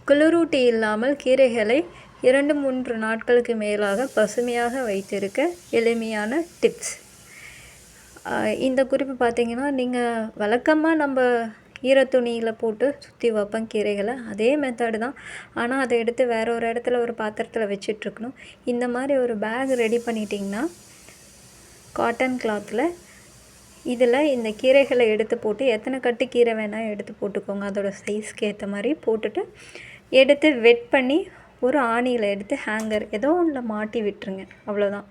குளிரூட்டி இல்லாமல் கீரைகளை 2-3 நாட்களுக்கு மேலாக பசுமையாக வைத்திருக்க எளிமையான டிப்ஸ். இந்த குறிப்பு பார்த்திங்கன்னா, நீங்கள் வழக்கமாக நம்ம ஈரத்துணியில் போட்டு சுற்றி வைப்பேன் கீரைகளை, அதே மெத்தடு தான். ஆனால் அதை எடுத்து வேற ஒரு இடத்துல ஒரு பாத்திரத்தில் வச்சிட்ருக்கணும். இந்த மாதிரி ஒரு பேக் ரெடி பண்ணிட்டிங்கன்னா, காட்டன் கிளாத்தில் இதில் இந்த கீரைகளை எடுத்து போட்டு எத்தனை கட்டு கீரை வேணால் எடுத்து போட்டுக்கோங்க. அதோடய சைஸ்க்கு ஏற்ற மாதிரி போட்டுட்டு எடுத்து வெட் பண்ணி ஒரு ஆணியில் எடுத்து ஹேங்கர் ஏதோ ஒன்றில் மாட்டி விட்டுருங்க. அவ்வளோதான்.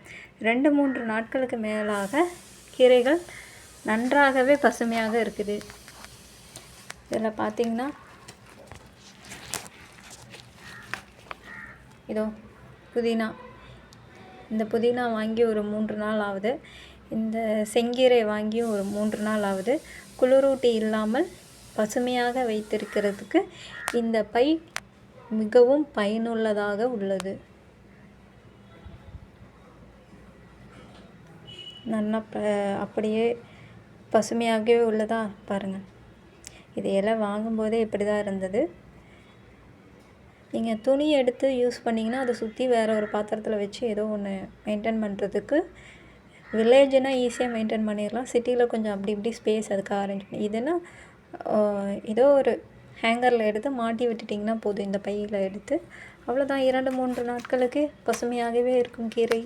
2-3 நாட்களுக்கு மேலாக கீரைகள் நன்றாகவே பசுமையாக இருக்குது. இதில் பார்த்திங்கன்னா இதோ புதினா, இந்த புதினா வாங்கி ஒரு 3 நாள் ஆகுது. இந்த செங்கீரை வாங்கியும் ஒரு 3 நாள் ஆகுது. குளிரூட்டி இல்லாமல் பசுமையாக வைத்திருக்கிறதுக்கு இந்த பை மிகவும் பயனுள்ளதாக உள்ளது. நல்லா அப்படியே பசுமையாகவே உள்ளதா பாருங்கள். இது எல்லாம் வாங்கும்போதே இப்படி தான் இருந்தது. நீங்கள் துணி எடுத்து யூஸ் பண்ணிங்கன்னா அதை சுற்றி வேறு ஒரு பாத்திரத்தில் வச்சு ஏதோ ஒன்று மெயின்டைன் பண்ணுறதுக்கு, வில்லேஜ்னால் ஈஸியாக மெயின்டைன் பண்ணிடலாம். சிட்டியில் கொஞ்சம் அப்படி இப்படி ஸ்பேஸ் அதுக்கு அரேஞ்ச் பண்ணி, இதுன்னா ஏதோ ஒரு ஹேங்கரில் எடுத்து மாட்டி விட்டுட்டிங்கன்னா போதும். இந்த பையில் எடுத்து அவ்வளோதான். 2-3 நாட்களுக்கு பசுமையாகவே இருக்கும் கீரை.